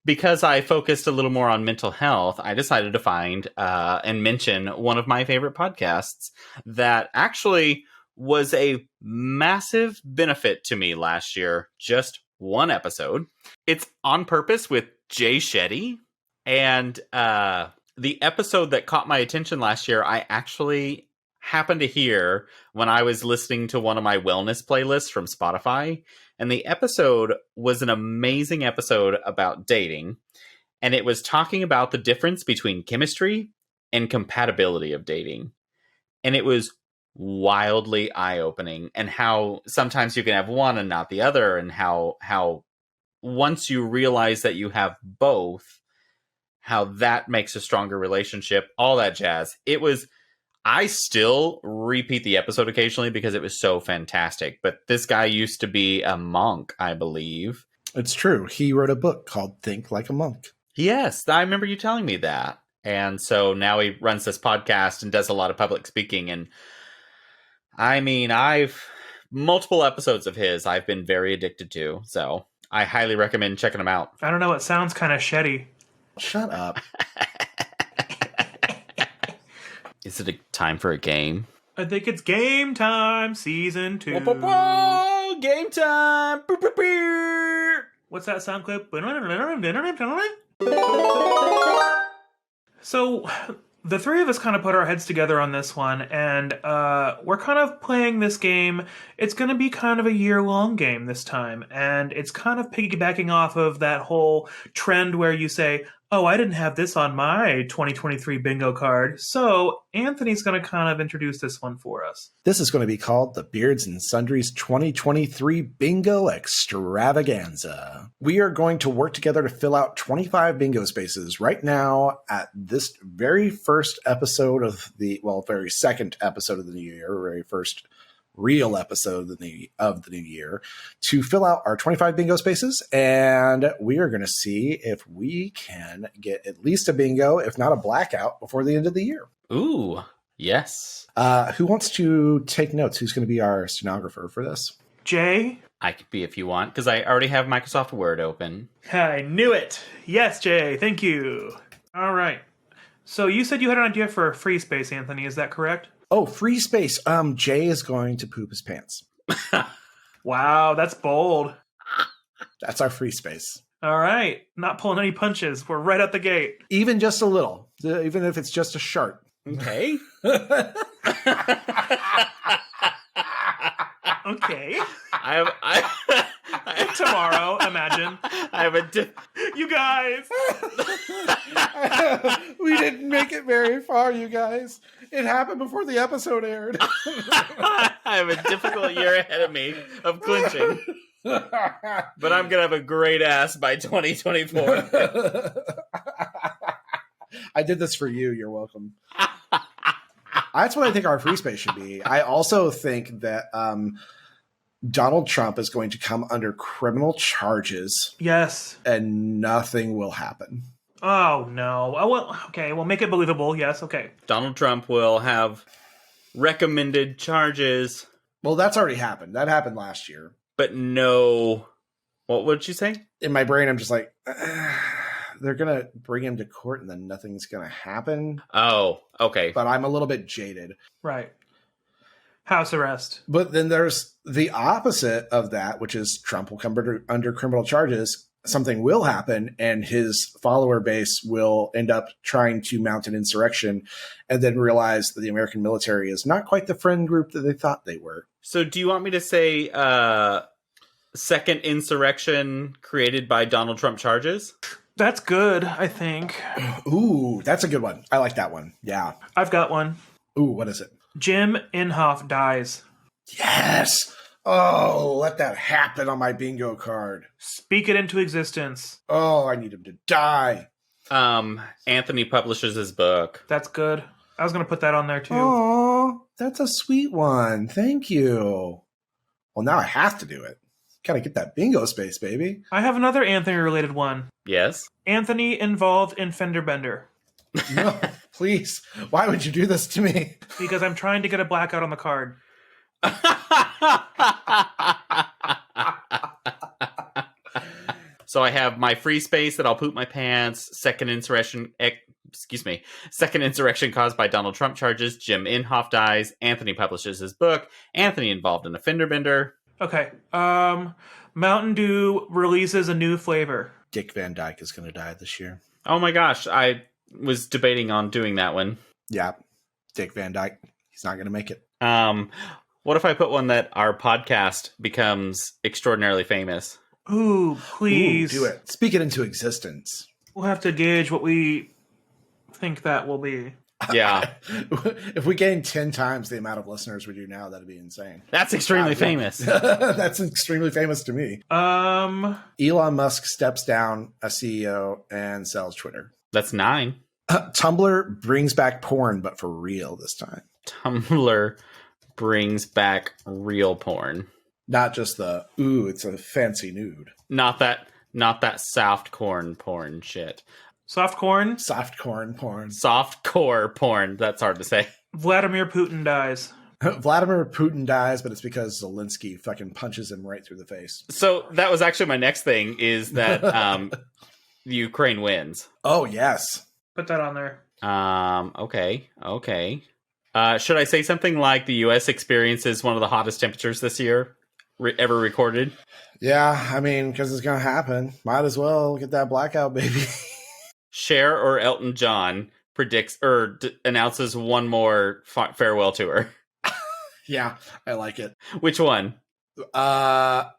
because I focused a little more on mental health, I decided to find and mention one of my favorite podcasts that actually was a massive benefit to me last year. Just one episode. It's On Purpose with Jay Shetty. And the episode that caught my attention last year, I actually happened to hear when I was listening to one of my wellness playlists from Spotify. And the episode was an amazing episode about dating. And it was talking about the difference between chemistry and compatibility of dating. And it was wildly eye-opening, and how sometimes you can have one and not the other, and how once you realize that you have both, how that makes a stronger relationship, all that jazz. I still repeat the episode occasionally because it was so fantastic. But this guy used to be a monk, I believe. It's true. He wrote a book called Think Like a Monk. Yes, I remember you telling me that. And so now he runs this podcast and does a lot of public speaking. And I mean, multiple episodes of his I've been very addicted to. So I highly recommend checking them out. I don't know. It sounds kind of shitty. Shut up. Is it a time for a game? I think it's game time, season 2. Game time! What's that sound clip? So, the three of us kind of put our heads together on this one, and we're kind of playing this game. It's going to be kind of a year-long game this time, and it's kind of piggybacking off of that whole trend where you say, oh, I didn't have this on my 2023 bingo card. So Anthony's going to kind of introduce this one for us. This is going to be called the Beards and Sundries 2023 Bingo Extravaganza. We are going to work together to fill out 25 bingo spaces right now at this very first episode of very second episode of the new year, very first real episode of the new year, to fill out our 25 bingo spaces, and we are going to see if we can get at least a bingo, if not a blackout, before the end of the year. Ooh, yes. Who wants to take notes? Who's going to be our stenographer for this? Jay? I could be if you want, because I already have Microsoft Word open. I knew it. Yes, Jay. Thank you. All right. So you said you had an idea for a free space, Anthony. Is that correct? Oh, free space. Jay is going to poop his pants. Wow, that's bold. That's our free space. All right. Not pulling any punches. We're right out the gate. Even just a little. Even if it's just a shart. Okay. Okay. I Tomorrow, imagine. have a You guys. We didn't make it very far, you guys. It happened before the episode aired. I have a difficult year ahead of me of clinching. But I'm going to have a great ass by 2024. I did this for you. You're welcome. That's what I think our free space should be. I also think that Donald Trump is going to come under criminal charges. Yes. And nothing will happen. Oh, no. Oh, well, okay. We'll make it believable. Yes, okay. Donald Trump will have recommended charges. Well, that's already happened. That happened last year. but no. What would you say? In my brain, I'm just like, they're going to bring him to court and then nothing's going to happen. Oh, okay. But I'm a little bit jaded. Right. House arrest. But then there's the opposite of that, which is Trump will come under criminal charges. Something will happen and his follower base will end up trying to mount an insurrection and then realize that the American military is not quite the friend group that they thought they were. So do you want me to say second insurrection created by Donald Trump charges? That's good, I think. Ooh, that's a good one. I like that one. Yeah. I've got one. Ooh, what is it? Jim Inhofe dies. Yes. Oh, let that happen on my bingo card. Speak it into existence. Oh, I need him to die. Anthony publishes his book. That's good. I was going to put that on there too. Oh, that's a sweet one. Thank you. Well, now I have to do it. Gotta get that bingo space, baby. I have another Anthony-related one. Yes? Anthony involved in fender bender. No, please. Why would you do this to me? Because I'm trying to get a blackout on the card. So I have my free space that I'll poop my pants. Second insurrection caused by Donald Trump charges. Jim Inhofe dies. Anthony publishes his book. Anthony involved in a fender bender. Okay. Mountain Dew releases a new flavor. Dick Van Dyke is going to die this year. Oh my gosh, I was debating on doing that one. Yeah, Dick Van Dyke. He's not going to make it. What if I put one that our podcast becomes extraordinarily famous? Ooh, please. Ooh, do it. Speak it into existence. We'll have to gauge what we think that will be. Yeah. If we gain 10 times the amount of listeners we do now, that'd be insane. That's extremely famous. That's extremely famous to me. Elon Musk steps down as CEO and sells Twitter. That's 9. Tumblr brings back porn, but for real this time. Tumblr brings back real porn. Not just the, ooh, it's a fancy nude. Not that soft corn porn shit. Soft corn? Soft corn porn. Soft core porn. That's hard to say. Vladimir Putin dies. Vladimir Putin dies, but it's because Zelensky fucking punches him right through the face. So that was actually my next thing, is that Ukraine wins. Oh, yes. Put that on there. Okay. Should I say something like the U.S. experiences one of the hottest temperatures this year ever recorded? Yeah, I mean, because it's going to happen. Might as well get that blackout, baby. Cher or Elton John predicts or announces one more farewell tour. Yeah, I like it. Which one? I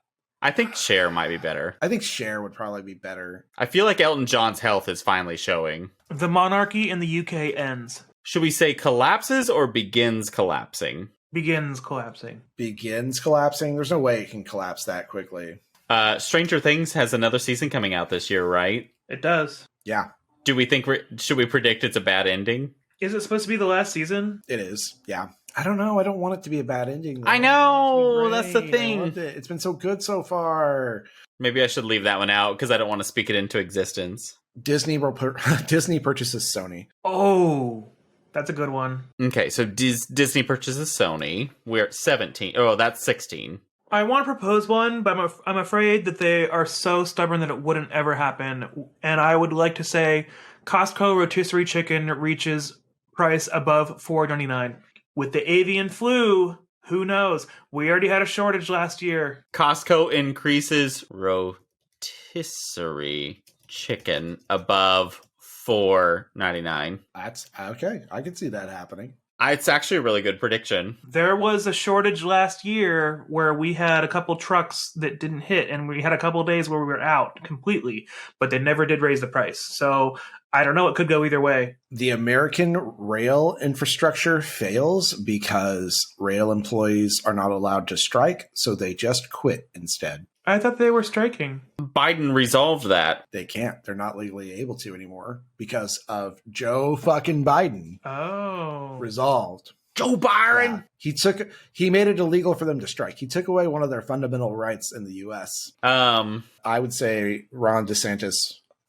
think Cher might be better. I think Cher would probably be better. I feel like Elton John's health is finally showing. The monarchy in the UK ends. Should we say collapses or begins collapsing? Begins collapsing. Begins collapsing? There's no way it can collapse that quickly. Stranger Things has another season coming out this year, right? It does. Yeah. Do we think should we predict it's a bad ending? Is it supposed to be the last season? It is. Yeah. I don't know. I don't want it to be a bad ending, though. I know. That's the thing. It's been so good so far. Maybe I should leave that one out because I don't want to speak it into existence. Disney purchases Sony. Oh, that's a good one. Okay, so Disney purchases Sony. We're at 17. Oh, that's 16. I want to propose one, but I'm afraid that they are so stubborn that it wouldn't ever happen. And I would like to say Costco rotisserie chicken reaches price above $4.99. With the avian flu, who knows? We already had a shortage last year. Costco increases rotisserie chicken above $4.99. That's okay. I can see that happening. It's actually a really good prediction. There was a shortage last year where we had a couple trucks that didn't hit, and we had a couple days where we were out completely, but they never did raise the price. So I don't know. It could go either way. The American rail infrastructure fails because rail employees are not allowed to strike, so they just quit instead. I thought they were striking. Biden resolved that. They can't. They're not legally able to anymore because of Joe fucking Biden. Oh. Resolved. Joe Biden! Yeah. He made it illegal for them to strike. He took away one of their fundamental rights in the U.S. I would say Ron DeSantis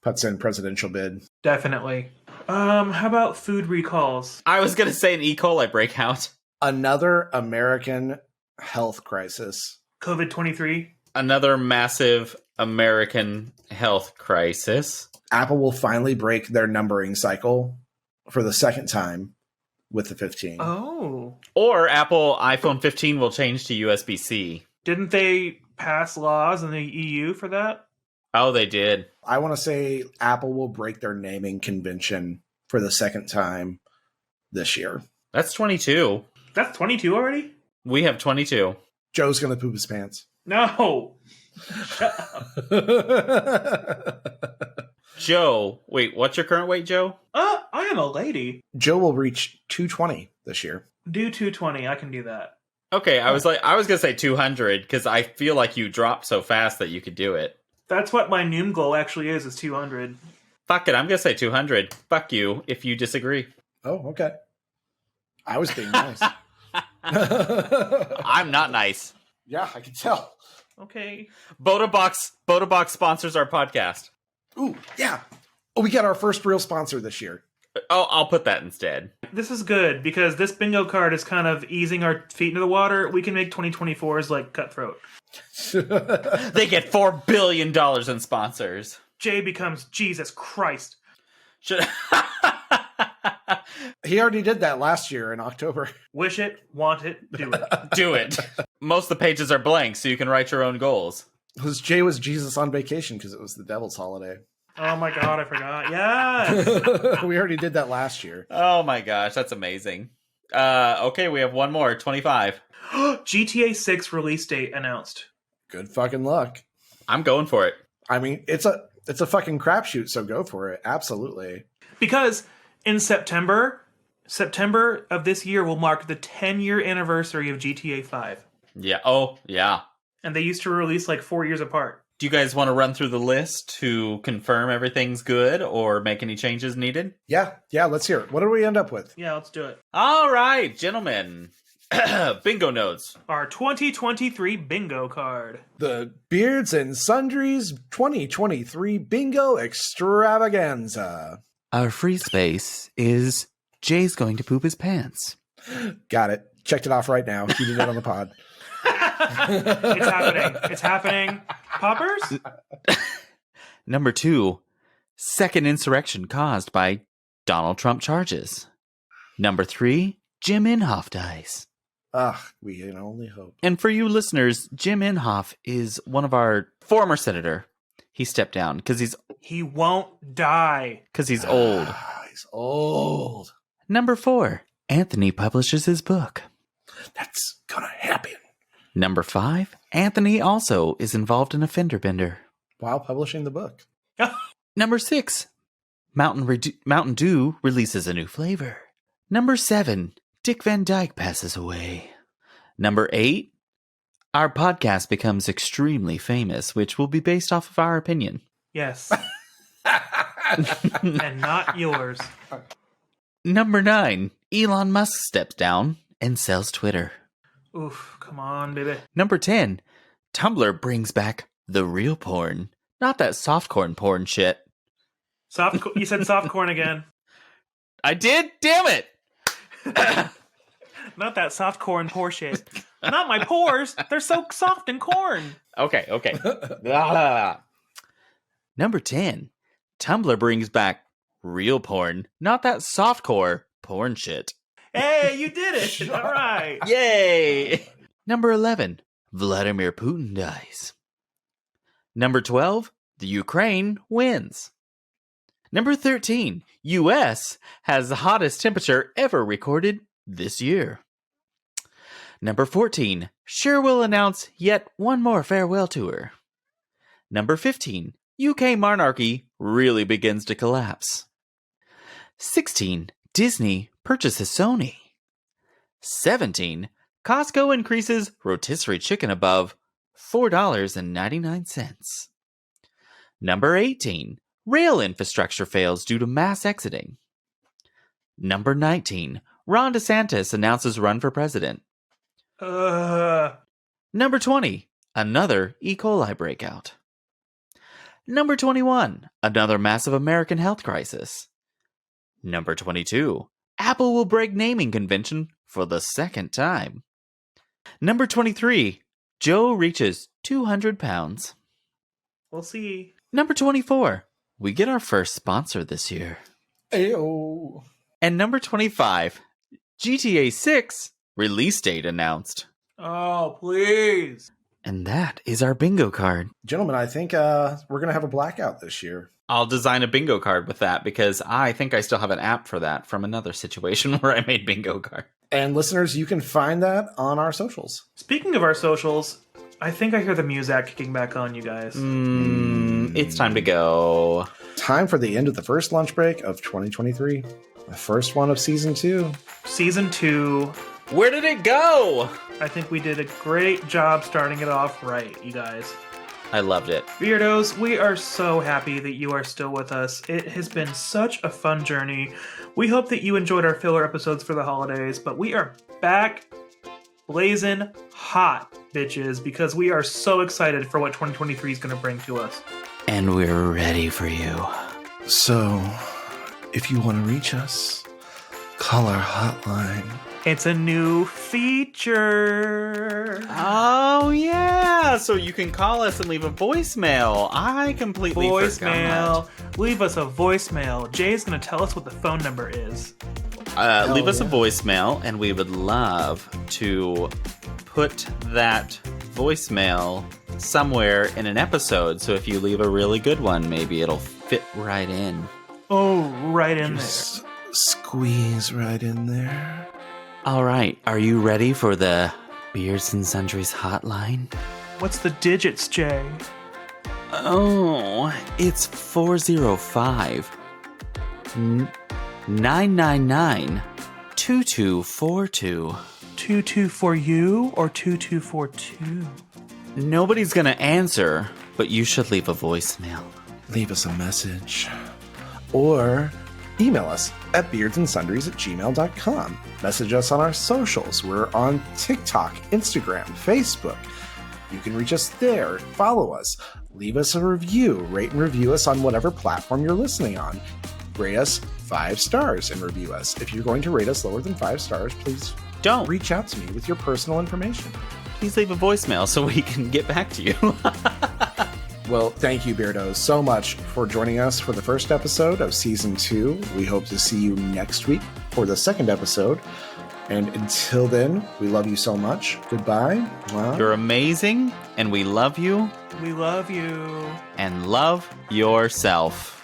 puts in presidential bid. Definitely. How about food recalls? I was going to say an E. coli breakout. Another American health crisis. COVID-23. Another massive American health crisis. Apple will finally break their numbering cycle for the second time with the 15. Oh. Or Apple iPhone 15 will change to USB-C. Didn't they pass laws in the EU for that? Oh, they did. I want to say Apple will break their naming convention for the second time this year. That's 22. That's 22 already? We have 22. Joe's going to poop his pants. No. Joe, wait, what's your current weight, Joe? I am a lady. Joe will reach 220 this year. Do 220. I can do that. Okay, I was gonna say 200 because I feel like you dropped so fast that you could do it. That's what my Noom goal actually is 200. Fuck it, I'm gonna say 200. Fuck you if you disagree. Oh, okay. I was being nice. I'm not nice. Yeah, I can tell. Okay. Botabox sponsors our podcast. Ooh, yeah. Oh, we got our first real sponsor this year. Oh, I'll put that instead. This is good because this bingo card is kind of easing our feet into the water. We can make 2024s like Cutthroat. They get $4 billion in sponsors. Jay becomes Jesus Christ. Should... He already did that last year in October. Wish it, want it, do it. Do it. Most of the pages are blank, so you can write your own goals. Because Jay was Jesus on vacation because it was the devil's holiday. Oh my god, I forgot. Yes! We already did that last year. Oh my gosh, that's amazing. Okay, we have one more, 25. GTA 6 release date announced. Good fucking luck. I'm going for it. I mean, it's a fucking crapshoot, so go for it. Absolutely. Because in September of this year will mark the 10-year anniversary of GTA 5. Yeah. Oh, yeah. And they used to release like 4 years apart. Do you guys want to run through the list to confirm everything's good or make any changes needed? Yeah, let's hear it. What do we end up with? Yeah, let's do it. All right, gentlemen. Bingo notes. Our 2023 bingo card. The Beards and Sundries 2023 Bingo Extravaganza. Our free space is Jay's going to poop his pants. Got it. Checked it off right now. You did it on the pod. It's happening. It's happening. Poppers? Number 2, second insurrection caused by Donald Trump charges. Number 3, Jim Inhofe dies. We can only hope. And for you listeners, Jim Inhofe is one of our former senator. He stepped down because He won't die. he's old. He's old. Number 4, Anthony publishes his book. That's gonna happen. Number 5, Anthony also is involved in a fender bender. While publishing the book. Number 6, Mountain Dew releases a new flavor. Number 7, Dick Van Dyke passes away. Number 8, our podcast becomes extremely famous, which will be based off of our opinion. Yes. And not yours. Number 9, Elon Musk steps down and sells Twitter. Oof, come on, baby. Number 10, Tumblr brings back the real porn. Not that softcorn porn shit. You said soft corn again. I did? Damn it! Not that soft corn pour shit. Not my pores. They're so soft and corn. Okay. Ah. Number 10, Tumblr brings back real porn. Not that softcore porn shit. Hey, you did it. All right. Yay! Number 11, Vladimir Putin dies. Number 12, the Ukraine wins. Number 13, US has the hottest temperature ever recorded this year. Number 14, Cher will announce yet one more farewell tour. Number 15, UK monarchy really begins to collapse. 16, Disney purchases Sony. 17, Costco increases rotisserie chicken above $4.99. Number 18, rail infrastructure fails due to mass exiting. Number 19, Ron DeSantis announces run for president. Number 20, another E. coli breakout. Number 21, another massive American health crisis. Number 22, Apple will break naming convention for the second time. Number 23, Joe reaches 200 pounds. We'll see. Number 24. We get our first sponsor this year. Ayo. And number 25. GTA 6 release date announced. Oh, please. And that is our bingo card. Gentlemen, I think we're going to have a blackout this year. I'll design a bingo card with that because I think I still have an app for that from another situation where I made bingo card. And listeners, you can find that on our socials. Speaking of our socials, I think I hear the music kicking back on, you guys. It's time to go. Time for the end of the first lunch break of 2023. The first one of season 2. Season 2. Where did it go? I think we did a great job starting it off right, you guys. I loved it. Beardos, we are so happy that you are still with us. It has been such a fun journey. We hope that you enjoyed our filler episodes for the holidays, but we are back blazing hot, bitches, because we are so excited for what 2023 is going to bring to us. And we're ready for you. So, if you want to reach us, call our hotline. It's a new feature. Oh, yeah. So you can call us and leave a voicemail. I completely Voicemail. Leave us a voicemail. Jay's going to tell us what the phone number is. Leave us a voicemail, and we would love to put that voicemail somewhere in an episode. So if you leave a really good one, maybe it'll fit right in. Oh, right in Just squeeze right in there. All right, are you ready for the Beers and Sundries hotline? there. What's the digits, Jay? Oh, it's 405 999 2242. 22 for you or 2242? Nobody's gonna answer, but you should leave a voicemail. Leave us a message. Or email us at beardsandsundries@gmail.com. Message us on our socials. We're on TikTok, Instagram, Facebook. You can reach us there. Follow us. Leave us a review. Rate and review us on whatever platform you're listening on. Rate us 5 stars and review us. If you're going to rate us lower than 5 stars, please Don't. reach out to me with your personal information. Please leave a voicemail so we can get back to you. Well, thank you, Beardos, so much for joining us for the first episode of Season 2. We hope to see you next week for the second episode. And until then, we love you so much. Goodbye. Wow. You're amazing, and we love you, We love you. and love yourself.